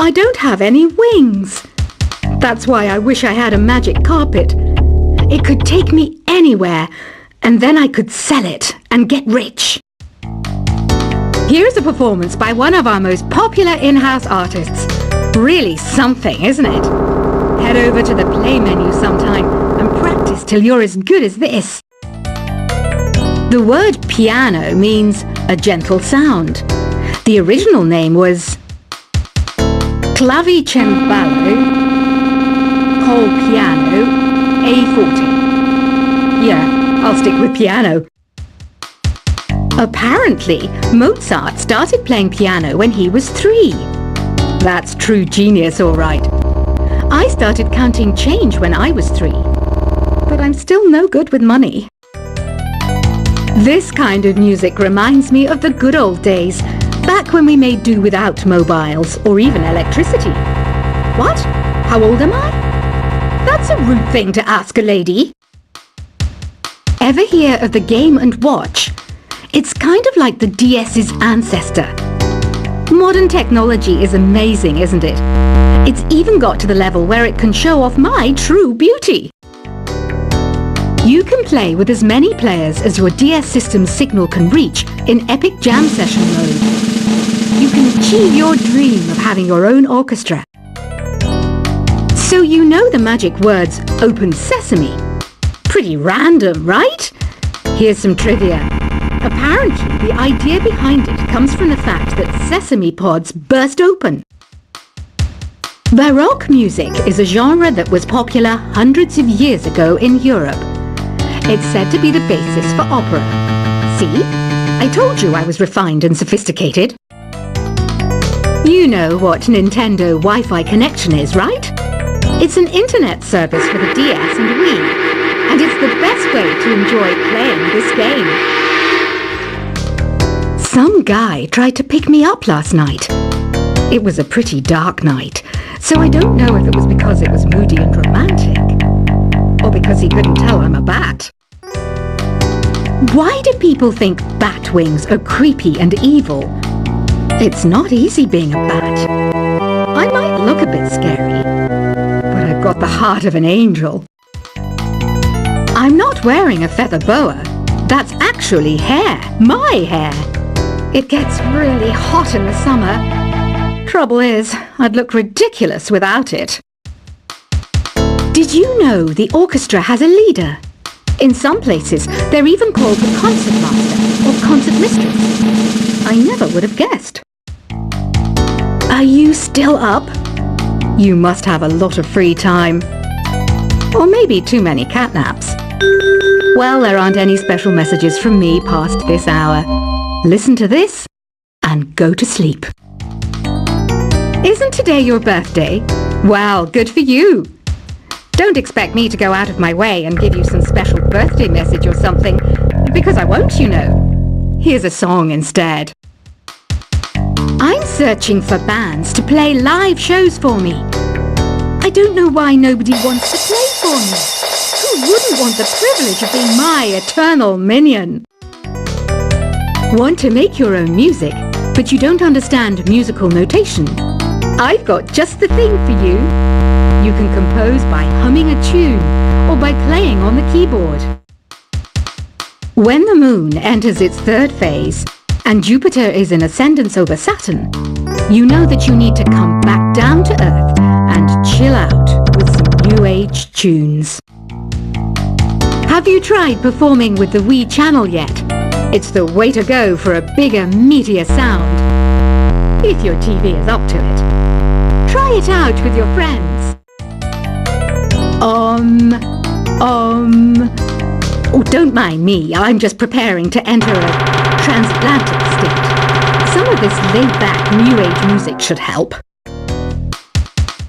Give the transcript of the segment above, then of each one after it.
I don't have any wings. That's why I wish I had a magic carpet. It could take me anywhere, and then I could sell it and get rich. Here's a performance by one of our most popular in-house artists. Really something, isn't it? Head over to the play menu sometime and practice till you're as good as this. The word piano means a gentle sound. The original name was clavicembalo col piano A forte. Yeah, I'll stick with piano. Apparently, Mozart started playing piano when he was 3. That's true genius, all right. I started counting change when I was 3, but I'm still no good with money. This kind of music reminds me of the good old days, back when we made do without mobiles or even electricity. What? How old am I? That's a rude thing to ask a lady. Ever hear of the Game & Watch? It's kind of like the DS's ancestor. Modern technology is amazing, isn't it? It's even got to the level where it can show off my true beauty. You can play with as many players as your DS system's signal can reach in epic jam session mode. You can achieve your dream of having your own orchestra. So you know the magic words "Open Sesame." Pretty random, right? Here's some trivia. Apparently, the idea behind it comes from the fact that sesame pods burst open. Baroque music is a genre that was popular hundreds of years ago in Europe. It's said to be the basis for opera. See? I told you I was refined and sophisticated. You know what Nintendo Wi-Fi connection is, right? It's an internet service for the DS and Wii, and it's the best way to enjoy playing this game. Some guy tried to pick me up last night. It was a pretty dark night, so I don't know if it was because it was moody and romantic, or because he couldn't tell I'm a bat. Why do people think bat wings are creepy and evil? It's not easy being a bat. I might look a bit scary, but I've got the heart of an angel. I'm not wearing a feather boa. That's actually hair, my hair. It gets really hot in the summer. Trouble is, I'd look ridiculous without it. Did you know the orchestra has a leader? In some places, they're even called the concert master or concert mistress. I never would have guessed. Are you still up? You must have a lot of free time. Or maybe too many catnaps. Well, there aren't any special messages from me past this hour. Listen to this and go to sleep. Isn't today your birthday? Well, good for you. Don't expect me to go out of my way and give you some special birthday message or something, because I won't, you know. Here's a song instead. I'm searching for bands to play live shows for me. I don't know why nobody wants to play for me. Who wouldn't want the privilege of being my eternal minion? Want to make your own music, but you don't understand musical notation? I've got just the thing for you. You can compose by humming a tune or by playing on the keyboard. When the moon enters its 3rd phase and Jupiter is in ascendance over Saturn, you know that you need to come back down to Earth and chill out with some new age tunes. Have you tried performing with the Wii channel yet? It's the way to go for a bigger, meatier sound. If your TV is up to it. Try it out with your friends. Oh, don't mind me. I'm just preparing to enter a transatlantic state. Some of this laid-back, new-age music should help.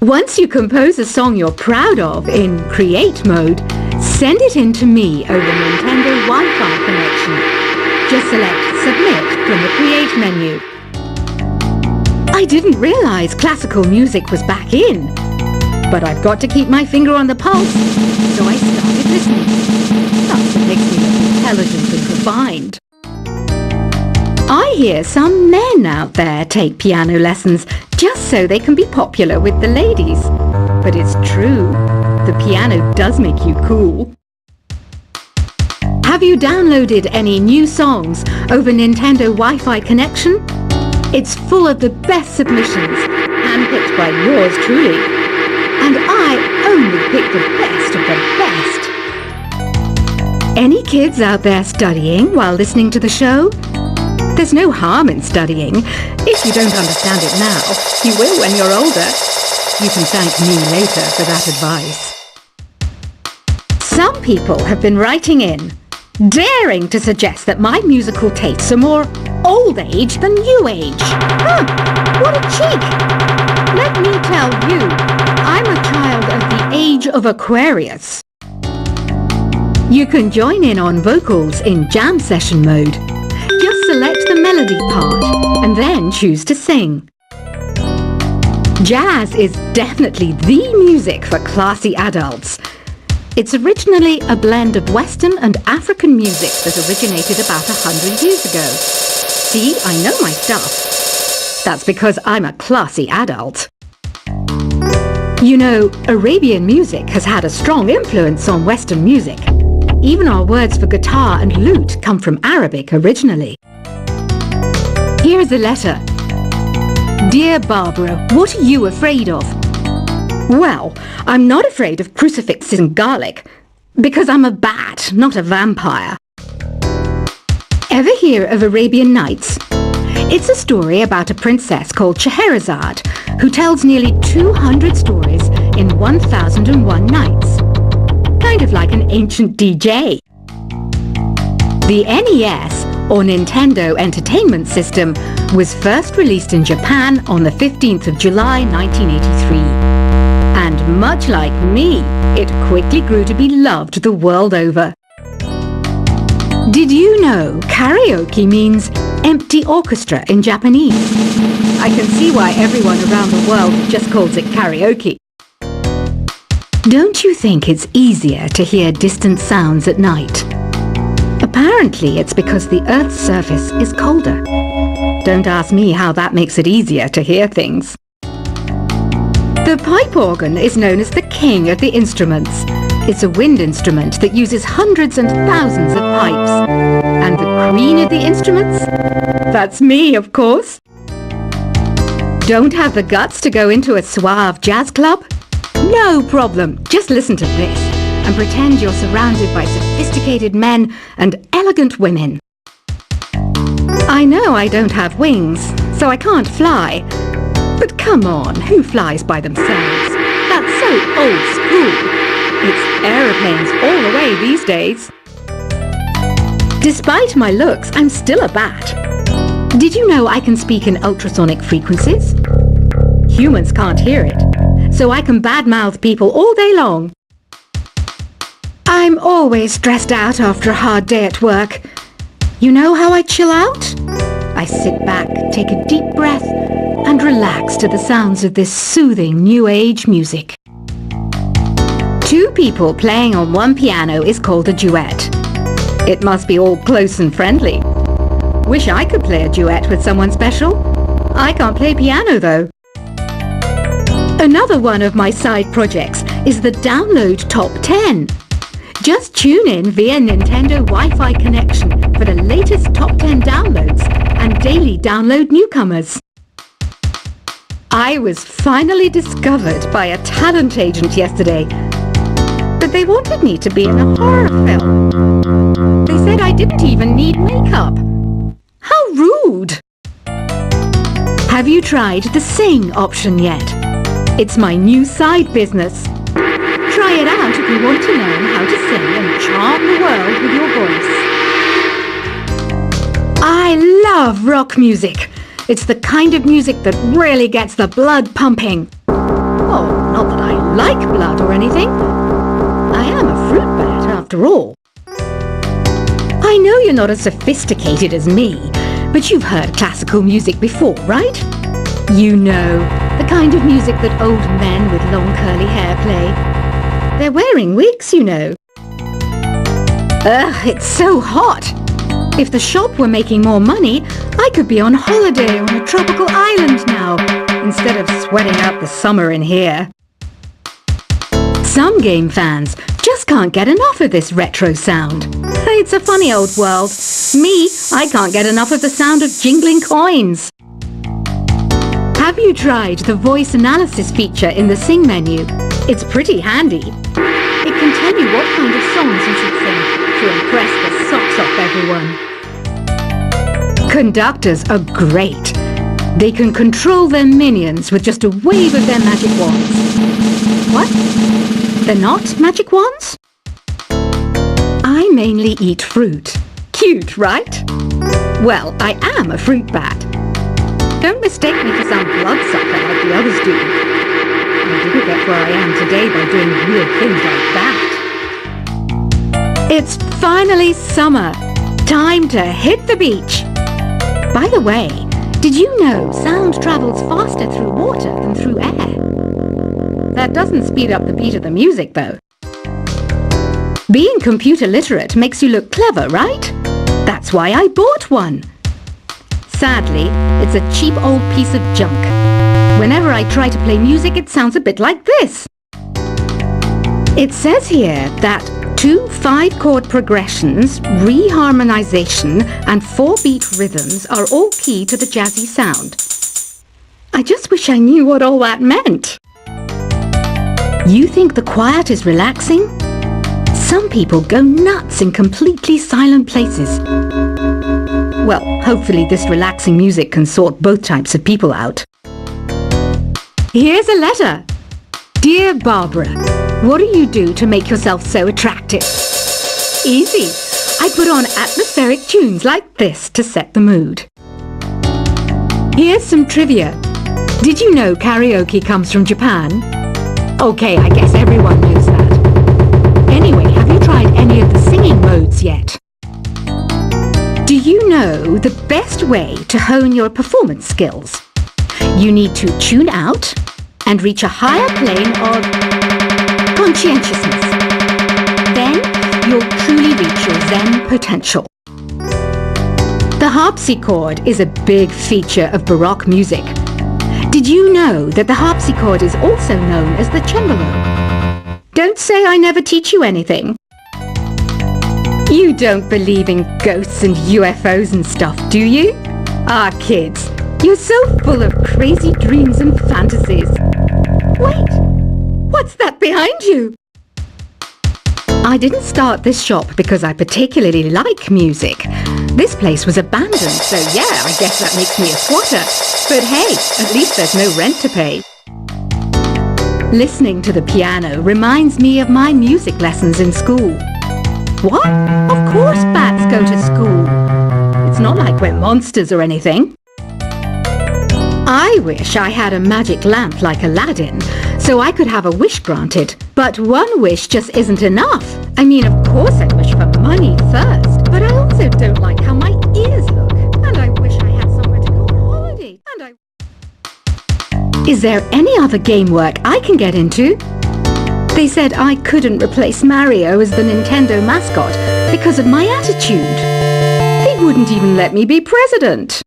Once you compose a song you're proud of in Create mode, send it in to me over Nintendo Wi-Fi connection. Just select Submit from the Create menu. I didn't realize classical music was back in, but I've got to keep my finger on the pulse, so I started listening. That's what makes me look intelligent and refined. I hear some men out there take piano lessons just so they can be popular with the ladies. But it's true, the piano does make you cool. Have you downloaded any new songs over Nintendo Wi-Fi connection? It's full of the best submissions, handpicked by yours truly. And I only pick the best of the best. Any kids out there studying while listening to the show? There's no harm in studying. If you don't understand it now, you will when you're older. You can thank me later for that advice. Some people have been writing in, daring to suggest that my musical tastes are more old age than new age. Huh, what a cheek! Let me tell you, I'm a child of the age of Aquarius. You can join in on vocals in jam session mode. Just select the melody part and then choose to sing. Jazz is definitely the music for classy adults. It's originally a blend of Western and African music that originated about 100 years ago. See, I know my stuff. That's because I'm a classy adult. You know, Arabian music has had a strong influence on Western music. Even our words for guitar and lute come from Arabic originally. Here is a letter. Dear Barbara, what are you afraid of? Well, I'm not afraid of crucifixes and garlic, because I'm a bat, not a vampire. Ever hear of Arabian Nights? It's a story about a princess called Scheherazade, who tells nearly 200 stories in 1001 nights. Kind of like an ancient DJ. The NES, or Nintendo Entertainment System, was first released in Japan on the 15th of July 1983. And much like me, it quickly grew to be loved the world over. Did you know karaoke means empty orchestra in Japanese? I can see why everyone around the world just calls it karaoke. Don't you think it's easier to hear distant sounds at night? Apparently it's because the Earth's surface is colder. Don't ask me how that makes it easier to hear things. The pipe organ is known as the king of the instruments. It's a wind instrument that uses hundreds and thousands of pipes. And the queen of the instruments? That's me, of course. Don't have the guts to go into a suave jazz club? No problem. Just listen to this and pretend you're surrounded by sophisticated men and elegant women. I know I don't have wings, so I can't fly. But come on, who flies by themselves? That's so old school. It's aeroplanes all the way these days. Despite my looks, I'm still a bat. Did you know I can speak in ultrasonic frequencies? Humans can't hear it, so I can badmouth people all day long. I'm always stressed out after a hard day at work. You know how I chill out? I sit back, take a deep breath, and relax to the sounds of this soothing new age music. Two people playing on one piano is called a duet. It must be all close and friendly. Wish I could play a duet with someone special. I can't play piano though. Another one of my side projects is the Download Top 10. Just tune in via Nintendo Wi-Fi connection for the latest top 10 downloads and daily download newcomers. I was finally discovered by a talent agent yesterday, but they wanted me to be in a horror film. They said I didn't even need makeup. How rude! Have you tried the Sing option yet? It's my new side business. Try it out if you want to learn how to sing and charm the world with your voice. I love rock music. It's the kind of music that really gets the blood pumping. Oh, not that I like blood or anything. I am a fruit bat after all. I know you're not as sophisticated as me, but you've heard classical music before, right? You know, the kind of music that old men with long curly hair play. They're wearing wigs, you know. Ugh, it's so hot. If the shop were making more money, I could be on holiday on a tropical island now, instead of sweating out the summer in here. Some game fans just can't get enough of this retro sound. It's a funny old world. Me, I can't get enough of the sound of jingling coins. Have you tried the voice analysis feature in the Sing menu? It's pretty handy. It can tell you what kind of songs you should sing to impress the socks off everyone. Conductors are great. They can control their minions with just a wave of their magic wands. What? They're not magic wands? I mainly eat fruit. Cute, right? Well, I am a fruit bat. Don't mistake me for some bloodsucker like the others do. I didn't get where I am today by doing weird things like that. It's finally summer. Time to hit the beach. By the way, did you know sound travels faster through water than through air? That doesn't speed up the beat of the music, though. Being computer literate makes you look clever, right? That's why I bought one. Sadly, it's a cheap old piece of junk. Whenever I try to play music, it sounds a bit like this. It says here that 2 5-chord progressions, reharmonization, and 4-beat rhythms are all key to the jazzy sound. I just wish I knew what all that meant. You think the quiet is relaxing? Some people go nuts in completely silent places. Well, hopefully this relaxing music can sort both types of people out. Here's a letter. Dear Barbara, what do you do to make yourself so attractive? Easy. I put on atmospheric tunes like this to set the mood. Here's some trivia. Did you know karaoke comes from Japan? Okay, I guess everyone knows that. Anyway, have you tried any of the singing modes yet? Do you know the best way to hone your performance skills? You need to tune out and reach a higher plane of conscientiousness. Then you'll truly reach your Zen potential. The harpsichord is a big feature of Baroque music. Did you know that the harpsichord is also known as the cembalo? Don't say I never teach you anything. You don't believe in ghosts and UFOs and stuff, do you? Ah, kids, you're so full of crazy dreams and fantasies. Wait, what's that behind you? I didn't start this shop because I particularly like music. This place was abandoned, so yeah, I guess that makes me a squatter. But hey, at least there's no rent to pay. Listening to the piano reminds me of my music lessons in school. What? Of course bats go to school. It's not like we're monsters or anything. I wish I had a magic lamp like Aladdin, so I could have a wish granted. But one wish just isn't enough. I mean, of course I wish for money first, but I also don't like how my ears look. And I wish I had somewhere to go on holiday. Is there any other game work I can get into? They said I couldn't replace Mario as the Nintendo mascot because of my attitude. They wouldn't even let me be president.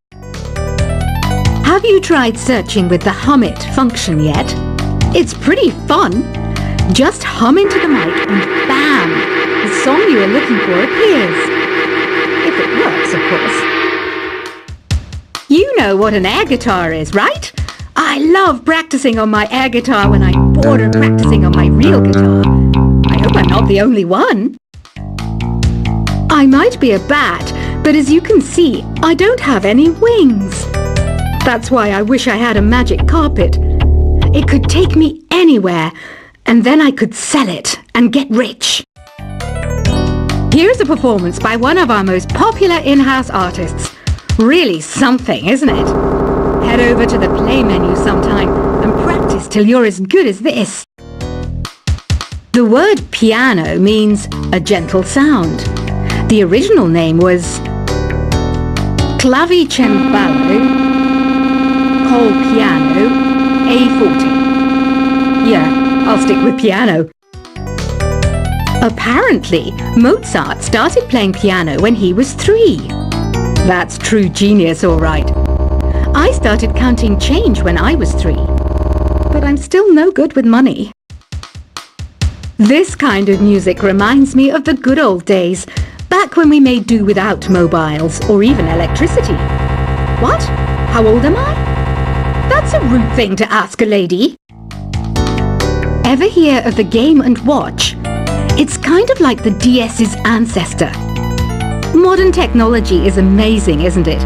Have you tried searching with the hum it function yet? It's pretty fun. Just hum into the mic and bam! The song you are looking for appears. If it works, of course. You know what an air guitar is, right? I love practicing on my air guitar when I'm bored of practicing on my real guitar. I hope I'm not the only one. I might be a bat, but as you can see, I don't have any wings. That's why I wish I had a magic carpet. It could take me anywhere, and then I could sell it and get rich. Here's a performance by one of our most popular in-house artists. Really something, isn't it? Head over to the play menu sometime and practice till you're as good as this. The word piano means a gentle sound. The original name was clavicembalo col piano A40. Yeah, I'll stick with piano. Apparently, Mozart started playing piano when he was 3. That's true genius, all right. I started counting change when I was 3. But I'm still no good with money. This kind of music reminds me of the good old days, back when we made do without mobiles or even electricity. What? How old am I? That's a rude thing to ask a lady. Ever hear of the Game & Watch? It's kind of like the DS's ancestor. Modern technology is amazing, isn't it?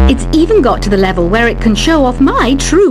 It's even got to the level where it can show off my true